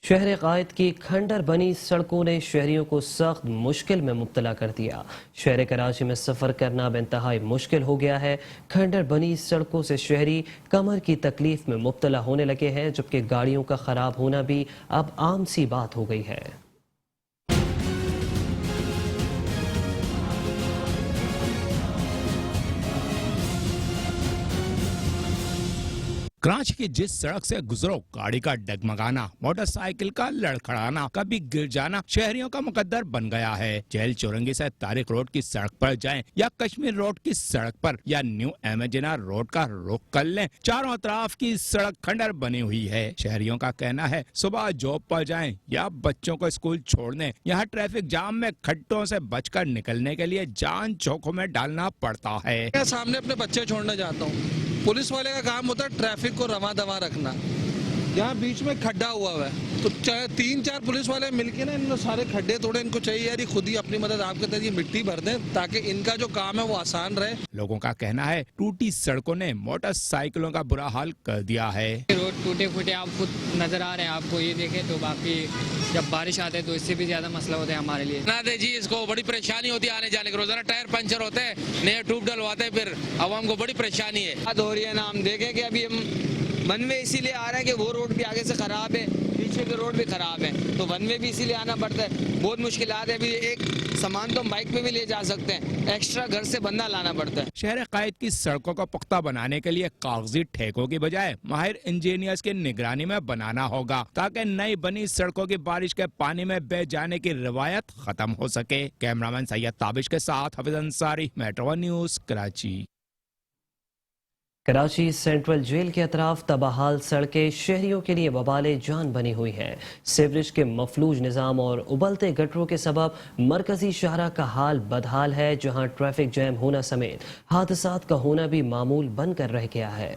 शहर कायद की खंडर बनी सड़कों ने शहरियों को सख्त मुश्किल में मुब्तला कर दिया। शहर कराची में सफ़र करना अब इंतहाई मुश्किल हो गया है। खंडर बनी सड़कों से शहरी कमर की तकलीफ में मुब्तला होने लगे हैं, जबकि गाड़ियों का ख़राब होना भी अब आम सी बात हो गई है। कराची की जिस सड़क से गुजरो गाड़ी का डगमगाना, मोटरसाइकिल का लड़खड़ाना, कभी गिर जाना शहरियों का मुकद्दर बन गया है। जेल चौरंगी से तारिक रोड की सड़क पर जाएं या कश्मीर रोड की सड़क पर या न्यू एमेजिना रोड का रुख कर लें, चारों तरफ की सड़क खंडर बनी हुई है। शहरियों का कहना है सुबह जॉब पर जाएं या बच्चों को स्कूल छोड़ने, यहाँ ट्रैफिक जाम में खड्डों से बचकर निकलने के लिए जान जोखिम में डालना पड़ता है। मैं सामने अपने बच्चे छोड़ने जाता हूँ, पुलिस वाले का काम होता है ट्रैफिक को रवा दवा रखना। यहाँ बीच में खड्डा हुआ है तो 3-4 पुलिस वाले मिलके ना इन्होंने सारे खड्डे तोड़े। इनको चाहिए यार खुद ही अपनी मदद आपके तरीके मिट्टी भर दें ताकि इनका जो काम है वो आसान रहे। लोगों का कहना है टूटी सड़कों ने मोटरसाइकिलों का बुरा हाल कर दिया है। रोड टूटे फूटे आप खुद नजर आ रहे हैं, आपको ये देखे तो बाकी जब बारिश आते है तो इससे भी ज्यादा मसला होता है हमारे लिए। ना दे जी, इसको बड़ी परेशानी होती है आने जाने के। रोजाना टायर पंचर होते हैं, नए ट्यूब डलवाते हैं, फिर आवाम को बड़ी परेशानी है। बात हो रही है ना, हम देखें कि अभी हम वन वे इसीलिए आ रहे हैं कि वो रोड भी आगे से खराब है, पीछे के रोड भी खराब है, तो वन वे भी इसीलिए आना पड़ता है। बहुत मुश्किलात है। अभी एक सामान तो हम बाइक पे भी ले जा सकते हैं, एक्स्ट्रा घर से बंदा लाना पड़ता है। शहर कायद की सड़कों को पुख्ता बनाने के लिए कागजी ठेकों की बजाय माहिर इंजीनियर्स की निगरानी में बनाना होगा ताकि नई बनी सड़कों की बारिश के पानी में बह जाने की रिवायत खत्म हो सके। कैमरामैन सैयद ताबिश के साथ Hafeez Ansari, Metro one news, Karachi. Karachi central jail के अतराफ तबाहाल सड़कें शहरियों के लिए वबाले जान बनी हुई हैं। सीवरेज के मफलूज निज़ाम और उबलते गटरों के सबब मरकजी शहरा का हाल बदहाल है, जहां ट्रैफिक जैम होना समेत हादसात का होना भी मामूल बनकर रह गया है।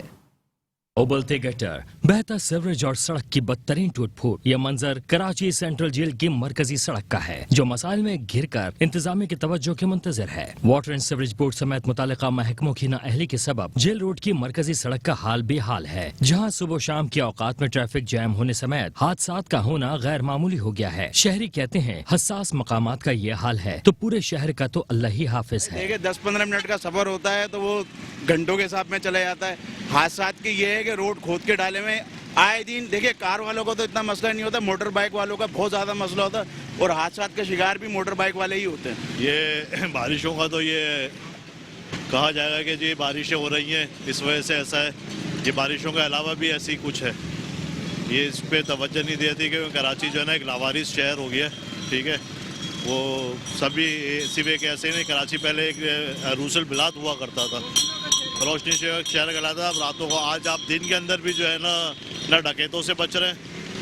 उबलते गटर, बहता सीवरेज और सड़क की बदतरीन टूट फूट, यह मंजर कराची सेंट्रल जेल की मरकजी सड़क का है, जो मसाइल में घिर कर इंतजामिया की तवज्जो के मुंतजर है। वाटर एंड सीवरेज बोर्ड समेत मुतालिका महकमों की नाअहली के सबब जेल रोड की मरकजी सड़क का हाल बेहाल है, जहाँ सुबह शाम के औकात में ट्रैफिक जैम होने समेत हादसात का होना गैर मामूली हो गया है। शहरी कहते हैं हसास मकामात का ये हाल है तो पूरे शहर का तो अल्लाह ही हाफिज है। 10-15 मिनट का सफर होता है तो वो घंटों के हिसाब में चला जाता है। हादसात की ये है कि रोड खोद के डाले में आए दिन देखिए, कार वालों को तो इतना मसला नहीं होता, मोटर बाइक वालों का बहुत ज्यादा मसला होता है और हादसात के शिकार भी मोटर बाइक वाले ही होते हैं। ये बारिशों का तो ये कहा जाएगा कि जी बारिशें हो रही हैं इस वजह से ऐसा है। ये बारिशों के अलावा भी ऐसी कुछ है, ये इस पे तवज्जो नहीं देती कि कराची जो है ना एक लावारिस शहर हो गया। ठीक है, वो सभी सिवे के ऐसे नहीं, कराची पहले एक रूसल बिलात हुआ करता था, रोशनी शहर कहलाता था। अब रातों को आज आप दिन के अंदर भी जो है ना डकैतों से बच रहे हैं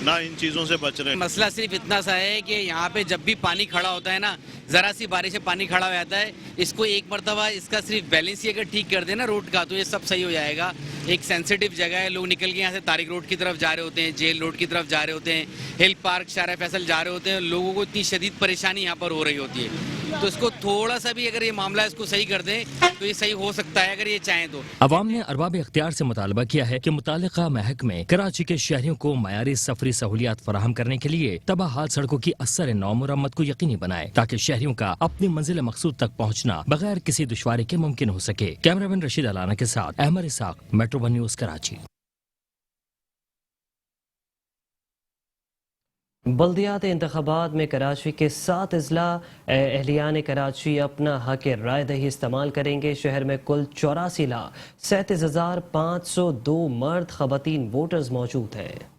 ना इन चीज़ों से बच रहे हैं। मसला सिर्फ इतना सा है कि यहाँ पे जब भी पानी खड़ा होता है ना, जरा सी बारिश से पानी खड़ा हो जाता है, इसको एक मरतबा इसका सिर्फ बैलेंस ही अगर ठीक कर देना रोड का तो ये सब सही हो जाएगा। एक सेंसिटिव जगह है, लोग निकल के यहाँ से तारिक रोड की तरफ जा रहे होते हैं, जेल रोड की तरफ जा रहे होते हैं, हिल पार्क, शारा फैसल जा रहे होते हैं, लोगों को इतनी शदीद परेशानी यहाँ पर हो रही होती है। तो इसको थोड़ा सा भी अगर ये मामला इसको सही कर दें तो ये सही हो सकता है अगर ये चाहें तो। अवाम ने अरबाब इख्तियार से मुतालबा किया है कि मुतालिका महकमे कराची के शहरियों को मयारी सफरी सहूलियात फराहम करने के लिए तबाहाल सड़कों की असर नौ मुरम्मत को यकीनी बनाए ताकि शहरियों का अपनी मंजिल मकसूद तक पहुँचना बगैर किसी दुश्वारी के मुमकिन हो सके। कैमरामैन रशीद अलाना के साथ Ahmed Ishaq, metro one news, Karachi. बल्दियात इंतखाबात में कराची के 7 अजला अहलियान कराची अपना हक राय दही इस्तेमाल करेंगे। शहर में कुल 84,37,502 मर्द खवातीन वोटर्स मौजूद हैं।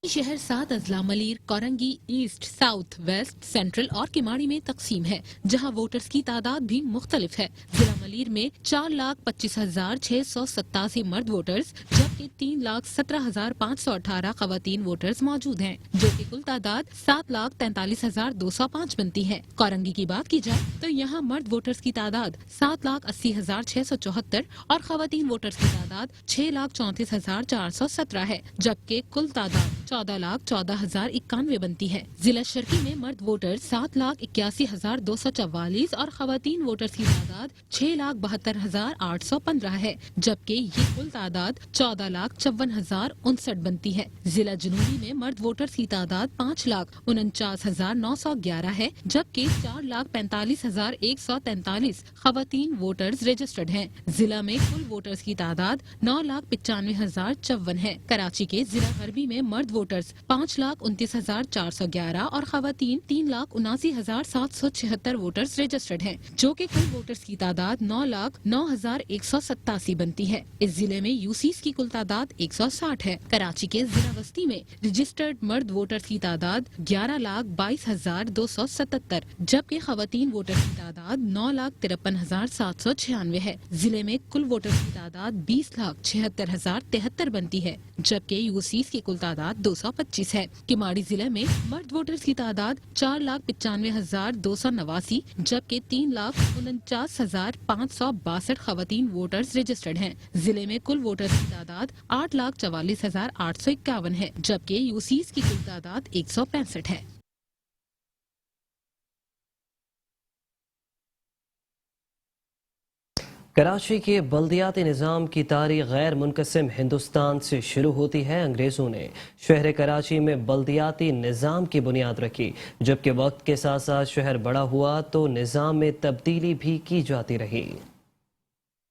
शहर 7 अजला Malir, Korangi, east, south, west, central और किमाड़ी में तकसीम है, जहां वोटर्स की तादाद भी मुख्तलिफ है। जिला मलीर में 4,25,687 मर्द वोटर्स जबकि 3,17,518 खवातीन वोटर्स मौजूद हैं, जो कि कुल तादाद 7,43,205 बनती है। कोरंगी की बात की जाए तो यहाँ मर्द वोटर्स की तादाद 7,80,674 और खवातीन वोटर्स की तादाद 6,34,417 है, जबकि कुल तादाद 14,14,091 बनती है। जिला शर्की में मर्द वोटर 7,81,244 और खवातीन वोटर्स की तादाद 6,72,815 है, जबकि ये कुल तादाद 14,54,059 बनती है। जिला जनूबी में मर्द वोटर्स की तादाद 5,49,911 है, जबकि 4,45,143 खवातीन वोटर्स रजिस्टर्ड हैं। जिला में कुल वोटर्स की तादाद 9,95,054 है। कराची के जिला गरबी में मर्द वोटर्स 5,29,411 और खवातीन 3,79,776 वोटर्स रजिस्टर्ड हैं, जो कि कुल वोटर्स की तादाद 9,09,187 बनती है। इस जिले में यूसीस की कुल तादाद 160 है। कराची के जिला वस्ती में रजिस्टर्ड मर्द वोटर्स की तादाद 11,22,277, जबकि खवातीन वोटर्स की तादाद 9,53,796 है। जिले में कुल वोटर्स की तादाद 20,76,073 बनती है, जबकि यूसीस की कुल तादाद 225 है। किमाड़ी जिले में मर्द वोटर्स की तादाद 4,95,289, जबकि 3,49,562 खवातीन वोटर्स रजिस्टर्ड हैं। जिले में कुल वोटर्स की तादाद 8,44,851 है, जबकि यूसीस की कुल तादाद 165 है। कराची के बल्दियाती निज़ाम की तारीख गैर मुनक़सिम हिंदुस्तान से शुरू होती है। अंग्रेज़ों ने शहर कराची में बल्दियाती निज़ाम की बुनियाद रखी। जबकि वक्त के साथ साथ शहर बड़ा हुआ तो निज़ाम में तब्दीली भी की जाती रही।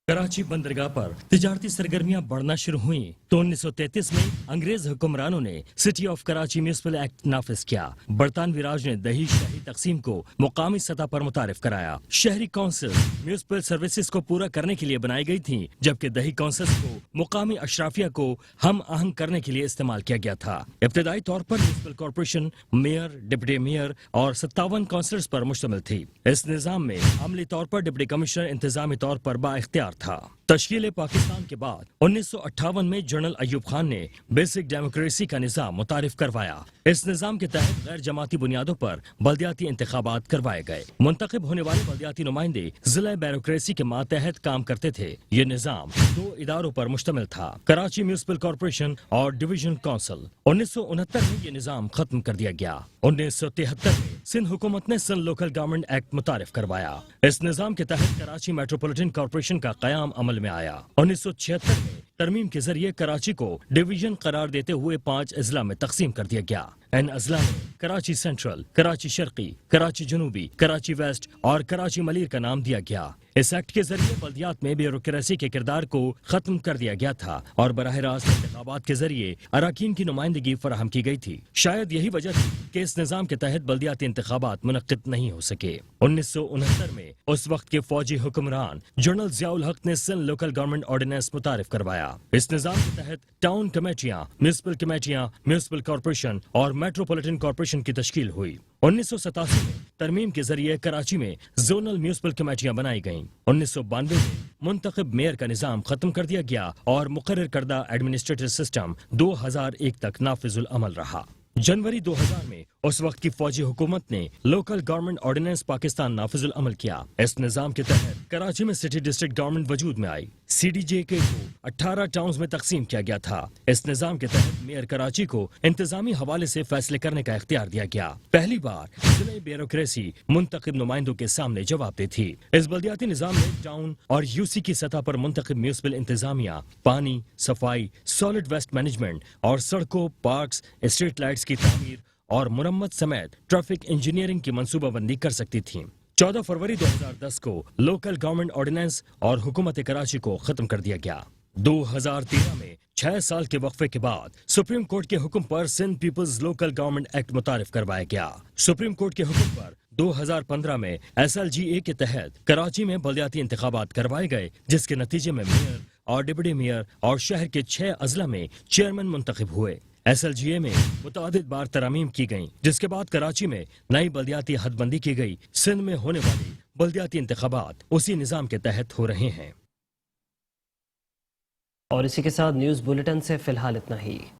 कराची बंदरगाह पर तिजारती सरगर्मियां बढ़ना शुरू हुई तो 1933 में अंग्रेज हुक्मरानों ने city of Karachi municipal act नाफिज किया। बरतानवी राज ने दही शाही तकसीम को मुकामी सतह पर मुतारिफ कराया। शहरी काउंसिल म्यूनिसिपल सर्विसेज को पूरा करने के लिए बनाई गई थी, जबकि दही काउंसिल को मुकामी अशराफिया को हम आहंग करने के लिए इस्तेमाल किया गया था। इब्तदाई तौर पर municipal corporation mayor, deputy mayor और 57 काउंसिलर्स पर मुश्तमिल थी। इस निज़ाम में अमली तौर पर डिप्टी कमिश्नर इंतजामी तौर पर बाइख्तियार था। तश्कील पाकिस्तान के बाद 1958 में जनरल अयूब खान ने बेसिक डेमोक्रेसी का निज़ाम मुतारिफ करवाया। इस निज़ाम के तहत गैर जमाती बुनियादों पर बल्दियाती इंतखाबात करवाए गए। मुंतखब होने वाले बल्दियाती नुमाइंदे जिला ब्यूरोक्रेसी के मातहत काम करते थे। ये निज़ाम 2 इदारों पर मुश्तमिल था, कराची म्यूनिसिपल कॉर्पोरेशन और डिवीजन काउंसिल। 1969 में ये निज़ाम खत्म कर दिया गया। 1973 में सिंध हुकूमत ने सिंध लोकल गवर्नमेंट एक्ट मुतारिफ करवाया। इस निज़ाम के तहत कराची मेट्रोपॉलिटन कॉर्पोरेशन का कयाम अमल में आया। 1976 में तरमीम के जरिए कराची को डिवीजन करार देते हुए 5 अजला में तकसीम कर दिया गया। इन अजला में कराची सेंट्रल, कराची शर्की, कराची जनूबी, कराची वेस्ट और कराची मलीर का नाम दिया गया। इस एक्ट के जरिए बल्दियात में ब्यूरोक्रेसी के किरदार को खत्म कर दिया गया था और बराह रास्त इंतखाबात के जरिए अराकीन की नुमाइंदगी फराहम की गई थी। शायद यही वजह थी कि इस निज़ाम के तहत बल्दियाती इंतखाबात मुनक्किद नहीं हो सके। 1969 में उस वक्त के फौजी हुक्मरान जनरल ज़ियाउल हक ने सिंध लोकल गवर्नमेंट ऑर्डिनेंस मुतारिफ करवाया। इस निज़ाम के तहत टाउन कमेटियां, म्यूनिसिपल कॉर्पोरेशन और मेट्रोपॉलिटन कॉर्पोरेशन की तश्कील हुई। 1987 में तरमीम के जरिए कराची में जोनल म्यूनिसिपल कमेटियां बनाई गईं। 1992 में मुंतखब मेयर का निज़ाम खत्म कर दिया गया और मुकर्रर करदा एडमिनिस्ट्रेटिव सिस्टम 2001 तक नाफिजुल अमल रहा। जनवरी 2000 में उस वक्त की फौजी हुकूमत ने लोकल गवर्नमेंट ऑर्डिनेंस पाकिस्तान नाफिजुल अमल किया। इस निज़ाम के तहत कराची में सिटी डिस्ट्रिक्ट गवर्नमेंट वजूद में आई। CDJK को 18 टाउन्स में तकसीम किया गया था। इस निज़ाम के तहत मेयर कराची को इंतजामी हवाले से फैसले करने का इख्तियार दिया गया। पहली बार जिले ब्यूरोक्रेसी मुंतखब नुमाइंदों के सामने जवाब दी थी। इस बल्दियाती निज़ाम में टाउन और UC की सतह पर मुंतखब म्यूनिसिपल इंतजामिया पानी, सफाई, सॉलिड वेस्ट मैनेजमेंट और सड़कों, पार्क्स, स्ट्रीट लाइट्स की तामीर और मुरम्मत समेत ट्रैफिक इंजीनियरिंग की मंसूबाबंदी कर सकती थी। 14 फरवरी 2010 को लोकल गवर्नमेंट ऑर्डिनेंस और हुकूमत कराची को खत्म कर दिया गया। 2013 में 6 साल के वक्फे के बाद सुप्रीम कोर्ट के हुक्म पर Sindh people's local government act मुतारिफ करवाया गया। सुप्रीम कोर्ट के हुक्म पर 2015 में SLGA के तहत कराची में बल्दियाती इंतखाबात करवाए गए, जिसके नतीजे में मेयर और डिप्टी मेयर और शहर के 6 अजला में चेयरमैन मुंतखब हुए। SLGA में मुतअद्दिद बार तरामीम की गईं, जिसके बाद कराची में नई बल्दियाती हदबंदी की गई। सिंध में होने वाली बल्दियाती इंतखाबात उसी निज़ाम के तहत हो रहे हैं। और इसी के साथ न्यूज़ बुलेटिन से फिलहाल इतना ही।